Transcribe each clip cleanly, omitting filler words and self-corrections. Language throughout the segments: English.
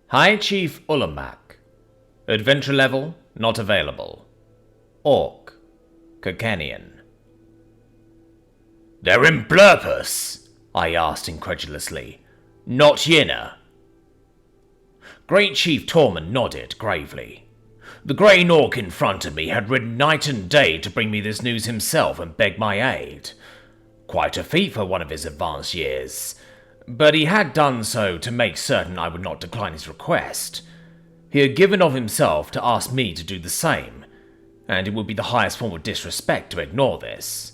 High Chief Ulamak. Adventure level, not available. Orc. Kakanian. They're in Blurpus? I asked incredulously. Not Yinna? Great Chief Torman nodded gravely. The grey Orc in front of me had ridden night and day to bring me this news himself and beg my aid. Quite a feat for one of his advanced years, but he had done so to make certain I would not decline his request. He had given of himself to ask me to do the same, and it would be the highest form of disrespect to ignore this.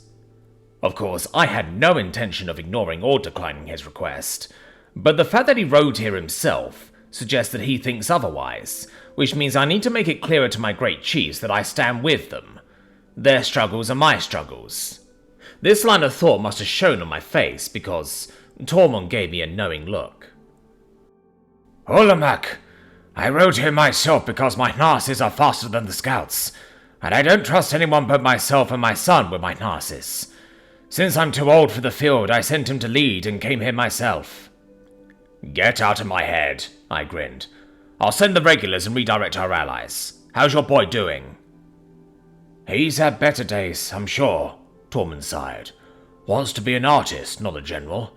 Of course, I had no intention of ignoring or declining his request, but the fact that he rode here himself suggests that he thinks otherwise, which means I need to make it clearer to my great chiefs that I stand with them. Their struggles are my struggles. This line of thought must have shown on my face, because Torman gave me a knowing look. Ulamak, I rode here myself because my Narses are faster than the scouts, and I don't trust anyone but myself and my son with my Narses. Since I'm too old for the field, I sent him to lead and came here myself. Get out of my head, I grinned. I'll send the regulars and redirect our allies. How's your boy doing? He's had better days, I'm sure, Torman sighed. Wants to be an artist, not a general.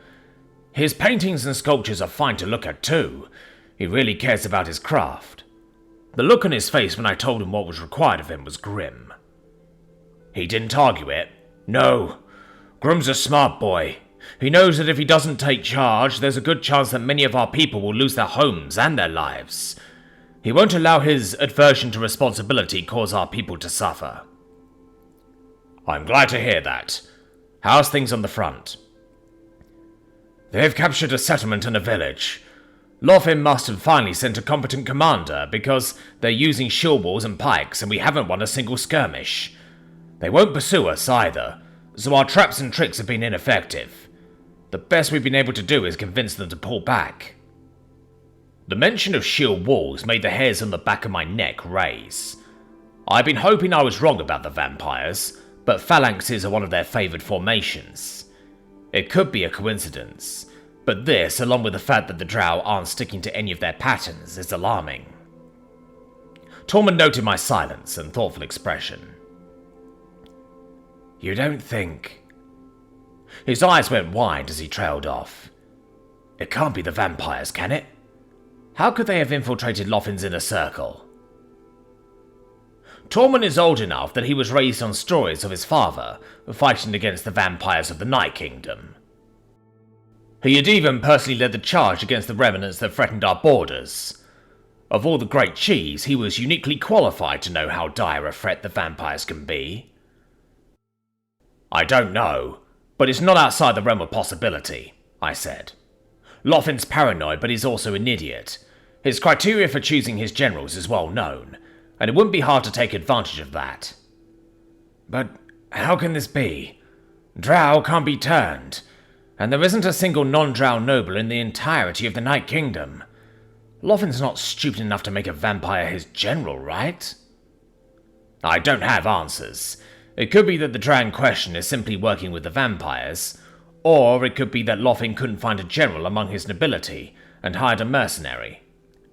His paintings and sculptures are fine to look at too. He really cares about his craft. The look on his face when I told him what was required of him was grim. He didn't argue it? No. Grum's a smart boy. He knows that if he doesn't take charge, there's a good chance that many of our people will lose their homes and their lives. He won't allow his aversion to responsibility cause our people to suffer. I'm glad to hear that. How's things on the front? They've captured a settlement and a village. Lothin must have finally sent a competent commander because they're using shield walls and pikes and we haven't won a single skirmish. They won't pursue us either, so our traps and tricks have been ineffective. The best we've been able to do is convince them to pull back. The mention of shield walls made the hairs on the back of my neck raise. I'd been hoping I was wrong about the vampires, but phalanxes are one of their favoured formations. It could be a coincidence, but this, along with the fact that the drow aren't sticking to any of their patterns, is alarming. Torman noted my silence and thoughtful expression. You don't think... His eyes went wide as he trailed off. It can't be the vampires, can it? How could they have infiltrated Lothin's inner circle? Torman is old enough that he was raised on stories of his father fighting against the vampires of the Night Kingdom. He had even personally led the charge against the remnants that threatened our borders. Of all the great chiefs, he was uniquely qualified to know how dire a threat the vampires can be. I don't know, but it's not outside the realm of possibility, I said. Lothin's paranoid, but he's also an idiot. His criteria for choosing his generals is well known, and it wouldn't be hard to take advantage of that. But how can this be? Drow can't be turned, and there isn't a single non-Drow noble in the entirety of the Night Kingdom. Lothin's not stupid enough to make a vampire his general, right? I don't have answers. It could be that the drow in question is simply working with the vampires, or it could be that Lothin couldn't find a general among his nobility and hired a mercenary.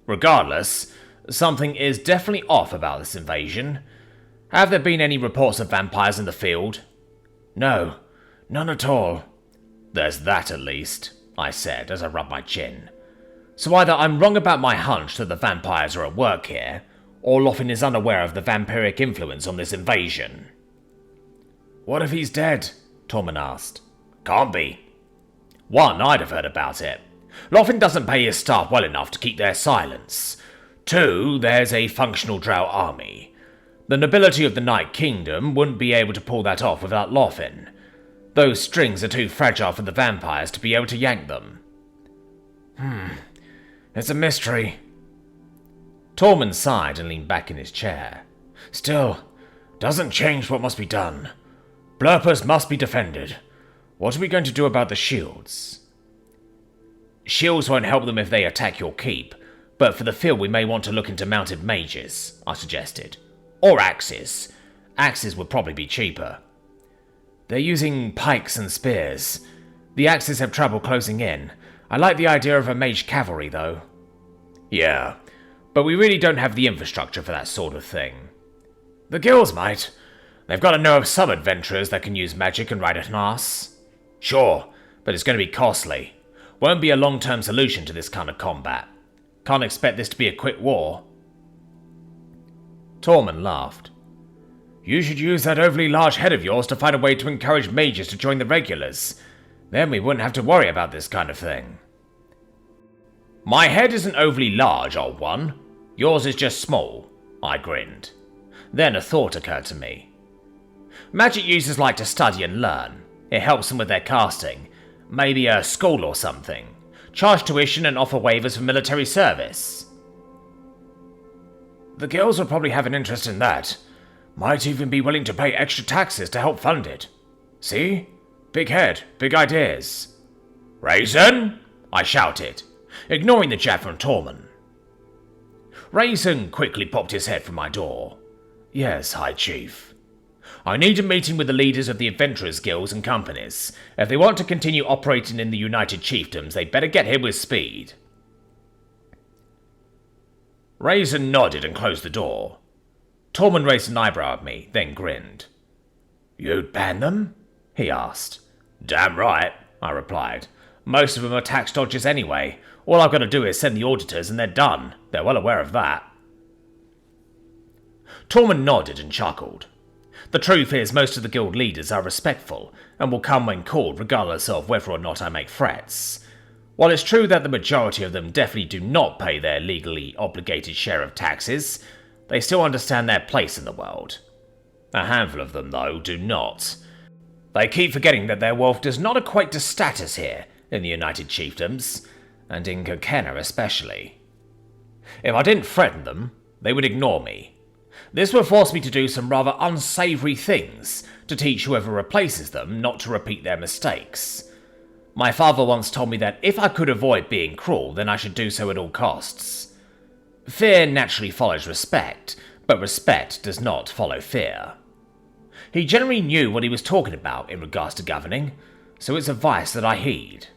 Regardless, something is definitely off about this invasion. Have there been any reports of vampires in the field? No, none at all. There's that at least, I said as I rubbed my chin. So either I'm wrong about my hunch that the vampires are at work here, or Lothin is unaware of the vampiric influence on this invasion. What if he's dead? Torman asked. Can't be. One, I'd have heard about it. Lothin doesn't pay his staff well enough to keep their silence. Two, there's a functional drow army. The nobility of the Night Kingdom wouldn't be able to pull that off without Lothin. Those strings are too fragile for the vampires to be able to yank them. It's a mystery. Torman sighed and leaned back in his chair. Still, doesn't change what must be done. Blurpus must be defended. What are we going to do about the shields? Shields won't help them if they attack your keep, but for the field we may want to look into mounted mages, I suggested. Or axes. Axes would probably be cheaper. They're using pikes and spears. The axes have trouble closing in. I like the idea of a mage cavalry, though. Yeah, but we really don't have the infrastructure for that sort of thing. The guilds might. They've got to know of some adventurers that can use magic and ride a horse. Sure, but it's going to be costly. Won't be a long-term solution to this kind of combat. Can't expect this to be a quick war. Torman laughed. You should use that overly large head of yours to find a way to encourage mages to join the regulars. Then we wouldn't have to worry about this kind of thing. My head isn't overly large, old one. Yours is just small, I grinned. Then a thought occurred to me. Magic users like to study and learn. It helps them with their casting. Maybe a school or something. Charge tuition and offer waivers for military service. The guilds will probably have an interest in that. Might even be willing to pay extra taxes to help fund it. See? Big head, big ideas. Raisin! I shouted, ignoring the jab from Torman. Raisin quickly popped his head from my door. Yes, High Chief. I need a meeting with the leaders of the adventurers' guilds and companies. If they want to continue operating in the United Chiefdoms, they better get here with speed. Raisin nodded and closed the door. Torman raised an eyebrow at me, then grinned. You'd ban them? He asked. Damn right, I replied. Most of them are tax dodgers anyway. All I've got to do is send the auditors and they're done. They're well aware of that. Torman nodded and chuckled. The truth is, most of the guild leaders are respectful and will come when called regardless of whether or not I make threats. While it's true that the majority of them definitely do not pay their legally obligated share of taxes, they still understand their place in the world. A handful of them, though, do not. They keep forgetting that their wealth does not equate to status here in the United Chiefdoms, and in Kokena especially. If I didn't threaten them, they would ignore me. This would force me to do some rather unsavoury things to teach whoever replaces them not to repeat their mistakes. My father once told me that if I could avoid being cruel, then I should do so at all costs. Fear naturally follows respect, but respect does not follow fear. He generally knew what he was talking about in regards to governing, so it's advice that I heed.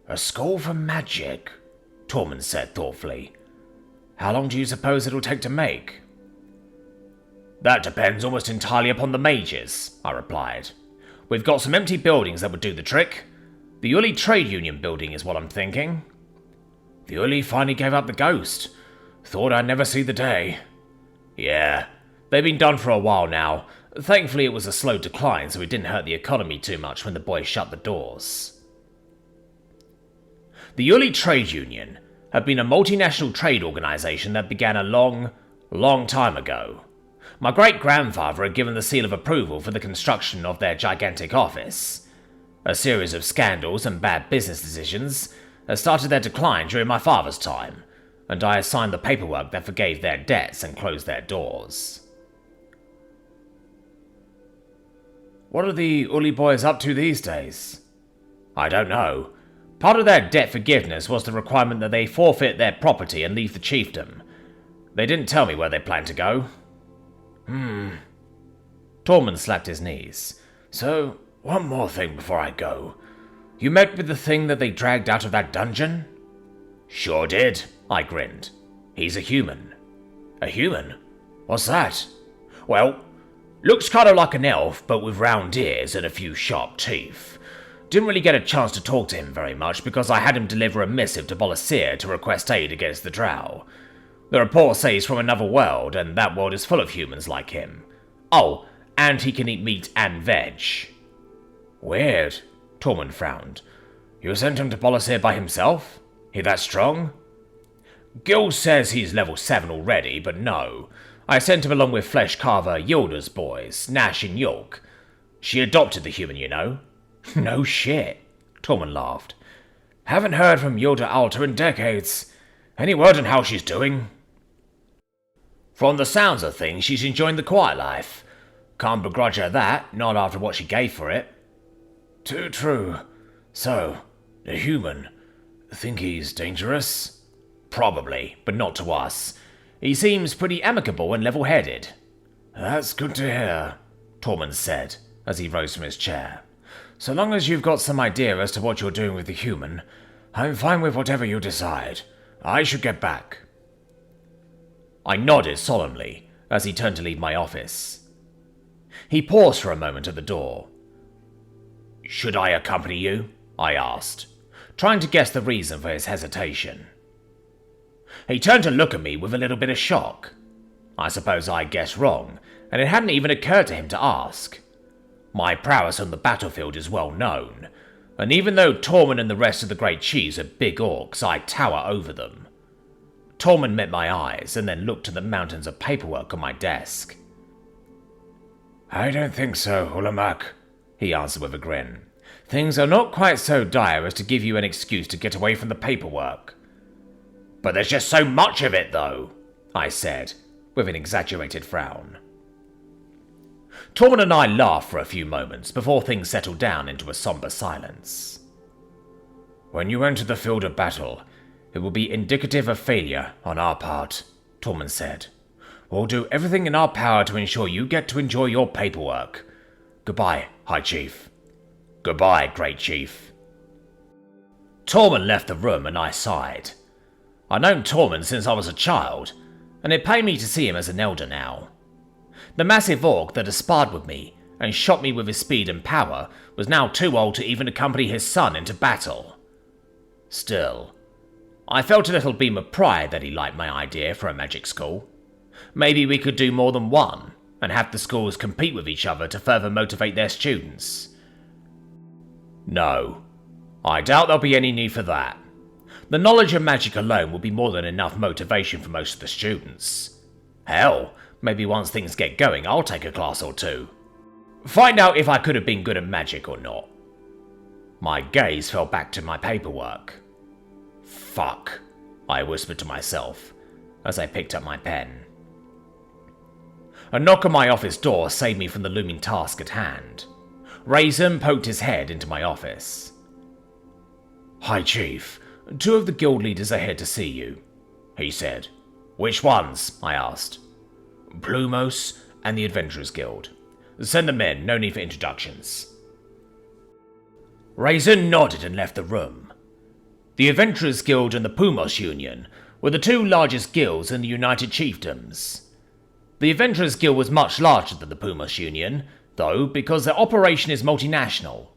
A school for magic, Torman said thoughtfully. How long do you suppose it'll take to make? That depends almost entirely upon the mages, I replied. We've got some empty buildings that would do the trick. The Uli Trade Union building is what I'm thinking. The Uli finally gave up the ghost. Thought I'd never see the day. Yeah, they've been done for a while now. Thankfully it was a slow decline, so it didn't hurt the economy too much when the boys shut the doors. The Uli Trade Union had been a multinational trade organisation that began a long time ago. My great-grandfather had given the seal of approval for the construction of their gigantic office. A series of scandals and bad business decisions had started their decline during my father's time, and I signed the paperwork that forgave their debts and closed their doors. What are the Uli boys up to these days? I don't know. Part of their debt forgiveness was the requirement that they forfeit their property and leave the chiefdom. They didn't tell me where they planned to go. Torman slapped his knees. So, one more thing before I go. You met with the thing that they dragged out of that dungeon? Sure did, I grinned. He's a human. A human? What's that? Well, looks kind of like an elf, but with round ears and a few sharp teeth. Didn't really get a chance to talk to him very much because I had him deliver a missive to Bolasir to request aid against the Drow. The report says he's from another world, and that world is full of humans like him. Oh, and he can eat meat and veg. Weird, Torman frowned. You sent him to Bolasir by himself? He that strong? Gil says he's level 7 already, but no. I sent him along with flesh carver Yilda's boys, Nash and York. She adopted the human, you know. No shit, Torman laughed. Haven't heard from Yilda Alta in decades. Any word on how she's doing? From the sounds of things, she's enjoying the quiet life. Can't begrudge her that, not after what she gave for it. Too true. So, the human, think he's dangerous? Probably, but not to us. He seems pretty amicable and level-headed. That's good to hear, Torman said, as he rose from his chair. So long as you've got some idea as to what you're doing with the human, I'm fine with whatever you decide. I should get back. I nodded solemnly as he turned to leave my office. He paused for a moment at the door. Should I accompany you? I asked, trying to guess the reason for his hesitation. He turned to look at me with a little bit of shock. I suppose I guessed wrong, and it hadn't even occurred to him to ask. My prowess on the battlefield is well known, and even though Torman and the rest of the Great Chiefs are big orcs, I tower over them. Torman met my eyes and then looked at the mountains of paperwork on my desk. I don't think so, Ulamak, he answered with a grin. Things are not quite so dire as to give you an excuse to get away from the paperwork. But there's just so much of it, though, I said, with an exaggerated frown. Torman and I laughed for a few moments before things settled down into a somber silence. When you enter the field of battle, it will be indicative of failure on our part, Torman said. We'll do everything in our power to ensure you get to enjoy your paperwork. Goodbye, High Chief. Goodbye, Great Chief. Torman left the room and I sighed. I'd known Torman since I was a child, and it pained me to see him as an elder now. The massive orc that had sparred with me and shot me with his speed and power was now too old to even accompany his son into battle. Still, I felt a little beam of pride that he liked my idea for a magic school. Maybe we could do more than one, and have the schools compete with each other to further motivate their students. No, I doubt there'll be any need for that. The knowledge of magic alone will be more than enough motivation for most of the students. Hell, maybe once things get going, I'll take a class or two. Find out if I could have been good at magic or not. My gaze fell back to my paperwork. Fuck, I whispered to myself as I picked up my pen. A knock on my office door saved me from the looming task at hand. Raisin poked his head into my office. Hi, Chief. 2 of the guild leaders are here to see you, he said. Which ones? I asked. Plumos and the Adventurers Guild. Send them in, no need for introductions. Raisin nodded and left the room. The Adventurers Guild and the Plumos Union were the 2 largest guilds in the United Chiefdoms. The Adventurers Guild was much larger than the Plumos Union, though, because their operation is multinational.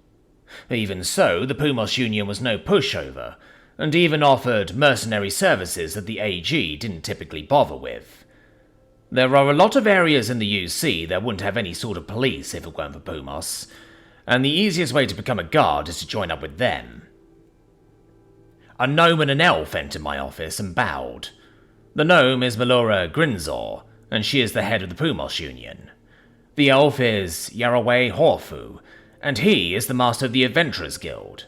Even so, the Plumos Union was no pushover, and even offered mercenary services that the AG didn't typically bother with. There are a lot of areas in the UC that wouldn't have any sort of police if it weren't for Plumos, and the easiest way to become a guard is to join up with them. A gnome and an elf entered my office and bowed. The gnome is Melora Grinzor, and she is the head of the Plumos Union. The elf is Yaraway Horfu, and he is the master of the Adventurers Guild.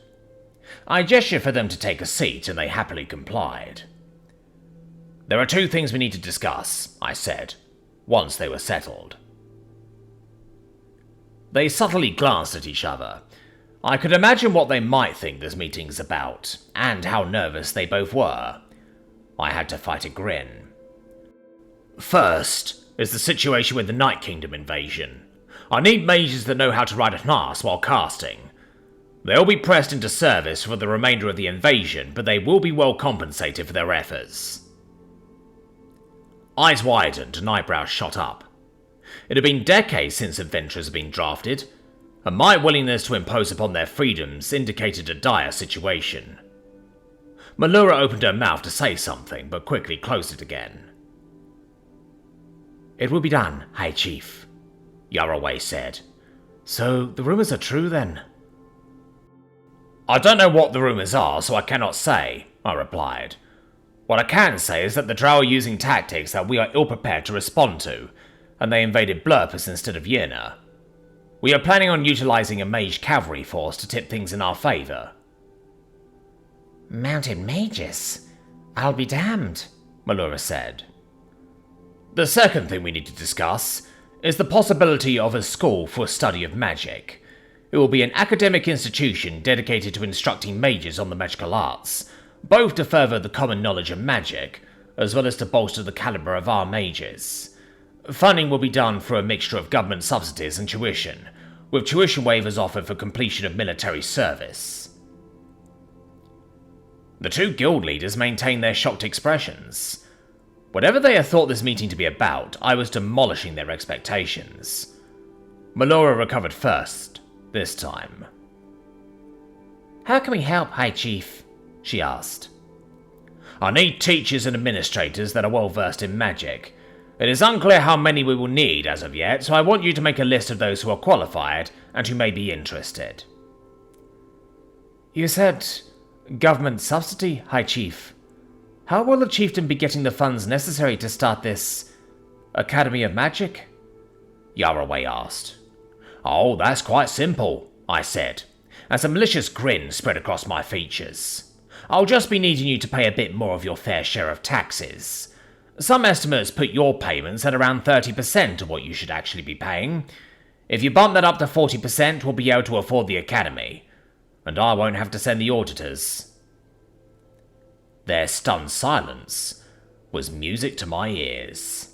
I gestured for them to take a seat, and they happily complied. There are 2 things we need to discuss, I said, once they were settled. They subtly glanced at each other. I could imagine what they might think this meeting's about, and how nervous they both were. I had to fight a grin. First is the situation with the Night Kingdom invasion. I need mages that know how to ride a horse while casting. They'll be pressed into service for the remainder of the invasion, but they will be well compensated for their efforts. Eyes widened and eyebrows shot up. It had been decades since adventurers had been drafted, and my willingness to impose upon their freedoms indicated a dire situation. Melura opened her mouth to say something, but quickly closed it again. It will be done, High Chief, Yaraway said. So the rumours are true then? I don't know what the rumours are, so I cannot say, I replied. What I can say is that the Drow are using tactics that we are ill-prepared to respond to, and they invaded Blurpus instead of Yerna. We are planning on utilising a mage cavalry force to tip things in our favour. Mounted mages? I'll be damned, Melura said. The second thing we need to discuss is the possibility of a school for study of magic. It will be an academic institution dedicated to instructing mages on the magical arts, both to further the common knowledge of magic, as well as to bolster the calibre of our mages. Funding will be done through a mixture of government subsidies and tuition, with tuition waivers offered for completion of military service. The two guild leaders maintained their shocked expressions. Whatever they had thought this meeting to be about, I was demolishing their expectations. Melora recovered first, this time. How can we help, High Chief? She asked. I need teachers and administrators that are well versed in magic. It is unclear how many we will need as of yet, so I want you to make a list of those who are qualified and who may be interested. You said government subsidy, High Chief. How will the chieftain be getting the funds necessary to start this Academy of Magic? Yaraway asked. Oh, that's quite simple, I said, as a malicious grin spread across my features. I'll just be needing you to pay a bit more of your fair share of taxes. Some estimates put your payments at around 30% of what you should actually be paying. If you bump that up to 40%, we'll be able to afford the academy, and I won't have to send the auditors. Their stunned silence was music to my ears.